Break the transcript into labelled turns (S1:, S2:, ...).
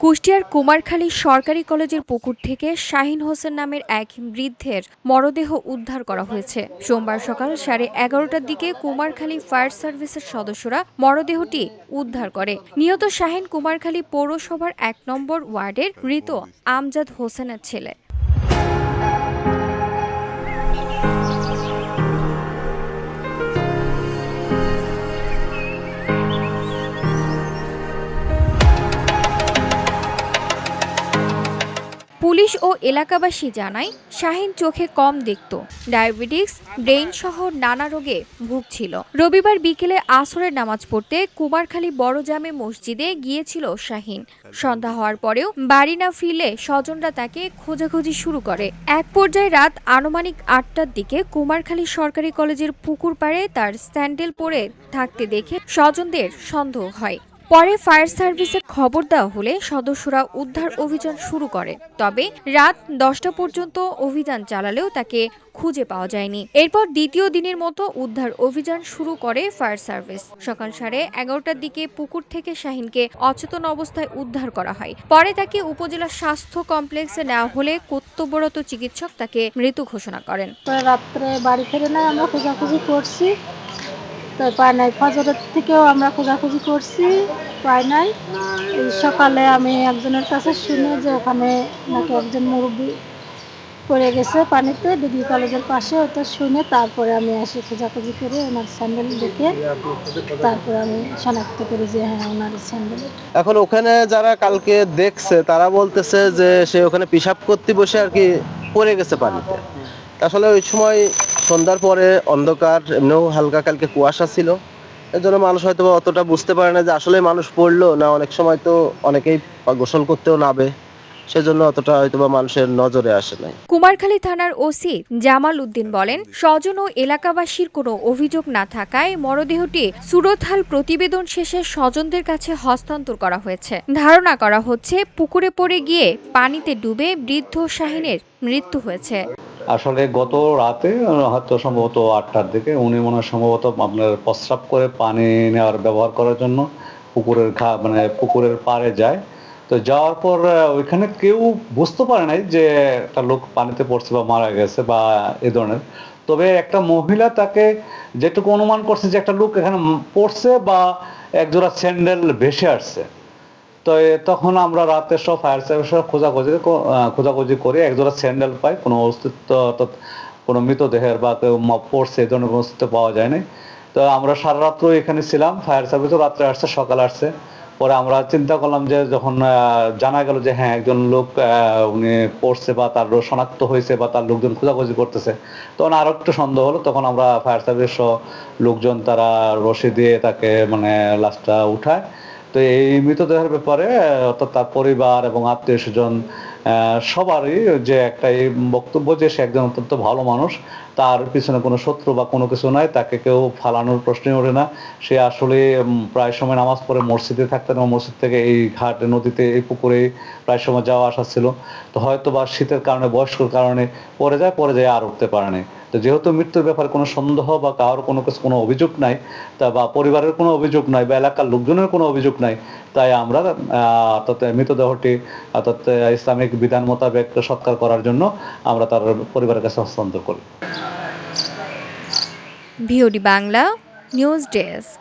S1: কুষ্টিয়ার কুমারখালী সরকারি কলেজের পুকুর থেকে শাহিন হোসেন নামের এক বৃদ্ধের মরদেহ উদ্ধার করা হয়েছে। সোমবার সকাল 11:30টার দিকে কুমারখালী ফায়ার সার্ভিসের সদস্যরা মরদেহটি উদ্ধার করে। নিহত শাহিন কুমারখালী পৌরসভার 1 নম্বর ওয়ার্ডের মৃত আমজাদ হোসেনের ছেলে। পুলিশ ও এলাকাবাসী জানায়, শাহিন চোখে কম দেখত, ডায়াবেটিস, ব্রেইন সহ নানা রোগে ভুগছিল। রবিবার বিকেলে আসরের নামাজ পড়তে কুমারখালী বড় জামে মসজিদে গিয়েছিল শাহিন। সন্ধ্যা হওয়ার পরেও বাড়ি না ফিরলে স্বজনরা তাকে খোঁজাখুঁজি শুরু করে। এক পর্যায়ে রাত আনুমানিক 8টার দিকে কুমারখালী সরকারি কলেজের পুকুর পাড়ে তার স্যান্ডেল পরে থাকতে দেখে স্বজনদের সন্দেহ হয়। পরে ফায়ার সার্ভিসে খবর দেওয়া হলে সদস্যরা উদ্ধার অভিযান শুরু করে। তবে রাত 10টা পর্যন্ত অভিযান চালালেও তাকে খুঁজে পাওয়া যায়নি। এরপর দ্বিতীয় দিনের মতো উদ্ধার অভিযান শুরু করে ফায়ার সার্ভিস। সকাল 11:30টার দিকে পুকুর থেকে শাহিনকে অচেতন অবস্থায় উদ্ধার করা হয়। পরে তাকে উপজেলা স্বাস্থ্য কমপ্লেক্সে নেওয়া হলে কর্তব্যরত চিকিৎসক তাকে মৃত ঘোষণা করেন।
S2: রাত্রে বাড়ি ফিরে না আমরা খোঁজাখুঁজি করছি, তো পাই নাই। ফজরের থেকেও আমরা খোঁজাখুঁজি করছি, পাই নাই। এই সকালে আমি একজনের কাছে শুনে যে ওখানে নাকি একজন মুরব্বী পড়ে গেছে পানিতে ডিগ্রি কলেজের পাশে, ওটা শুনে তারপরে আমি এসে খোঁজাখুঁজি করে ওনার স্যান্ডেল দেখে তারপরে আমি শনাক্ত করি যে হ্যাঁ ওনার স্যান্ডেল।
S3: এখন ওখানে যারা কালকে দেখছে তারা বলতেছে যে সে ওখানে পেশাব করতে বসে আর কি পড়ে গেছে পানিতে। আসলে ওই সময় সন্ধ্যার পরে অন্ধকার, এমনিও হালকা কালকে কুয়াশা ছিল, এর জন্য মানুষ হয়তো অতটা বুঝতে পারে না যে আসলে মানুষ পড়লো না। অনেক সময় তো অনেকেই গোসল করতেও নাবে, সেজন্য অতটা হয়তো বা মানুষের নজরে আসে নাই।
S1: কুমারখালী থানার ওসি জামাল উদ্দিন বলেন, স্বজন ও এলাকাবাসীর কোনো অভিযোগ না থাকায় মরদেহটি সুরতহাল প্রতিবেদন শেষে স্বজনদের কাছে হস্তান্তর করা হয়েছে। ধারণা করা হচ্ছে পুকুরে পড়ে গিয়ে পানিতে ডুবে বৃদ্ধ শাহিনের মৃত্যু হয়েছে।
S4: আসলে গত রাতে হয়তো সম্ভবত 8টার দিকে উনি মনে হয় সম্ভবত আপনার প্রস্রাব করে পানি নেওয়ার ব্যবহার করার জন্য পুকুরের পাড়ে যায়। তো যাওয়ার পর ওইখানে কেউ বুঝতে পারে নাই যে একটা লোক পানিতে পড়ছে বা মারা গেছে বা এ ধরনের। তবে একটা মহিলা তাকে যেটুকু অনুমান করছে যে একটা লোক এখানে পড়ছে বা একজোড়া স্যান্ডেল ভেসে আসছে। তো তখন আমরা রাতে সব ফায়ার সার্ভিসের খোঁজাখুঁজি করে একজোড়া স্যান্ডেল পাই, কোনো অস্তিত্ব অর্থাৎ কোনো মৃতদেহের বা কেউ পড়ছে এই ধরনের কোনো অস্তিত্ব পাওয়া যায়নি। তো আমরা সারা রাত্র এখানে ছিলাম, ফায়ার সার্ভিসও রাত্রে আসছে, সকালে আসছে। পরে আমরা চিন্তা করলাম যে যখন জানা গেল যে হ্যাঁ একজন লোক উনি পড়ছে বা তার শনাক্ত হয়েছে বা তার লোকজন খোঁজাখুঁজি করতেছে, তখন আরো একটু সন্দেহ হলো। তখন আমরা ফায়ার সার্ভিস সহ লোকজন তারা রশি দিয়ে তাকে লাশটা উঠায়। তো এই মৃতদেহের ব্যাপারে অর্থাৎ তার পরিবার এবং আত্মীয় স্বজন সবারই যে একটা এই বক্তব্য যে সে একজন অত্যন্ত ভালো মানুষ, তার পিছনে কোনো শত্রু বা কোনো কিছু নাই, তাকে কেউ ফালানোর প্রশ্নই ওঠে না। সে আসলে প্রায় সময় নামাজ পড়ে মসজিদে থাকতেন এবং মসজিদ থেকে এই ঘাটে নদীতে এই পুকুরে প্রায় সময় যাওয়া আসা ছিল। তো হয়তো বা শীতের কারণে বয়স্কর কারণে পড়ে যায় আর উঠতে পারে নাই। তো যেহেতু মৃত্যুর ব্যাপারে কোনো সন্দেহ বা কারোর কোনো অভিযোগ নাই, তা বা পরিবারের কোনো অভিযোগ নাই বা এলাকার লোকজনের কোনো অভিযোগ নাই, তাই আমরা অর্থাৎ মৃতদেহটি অর্থাৎ ইসলামিক বিধান মোতাবেক সৎকার করার জন্য আমরা তার পরিবারের কাছে হস্তান্তর করি।
S1: VOD Bangla news desk.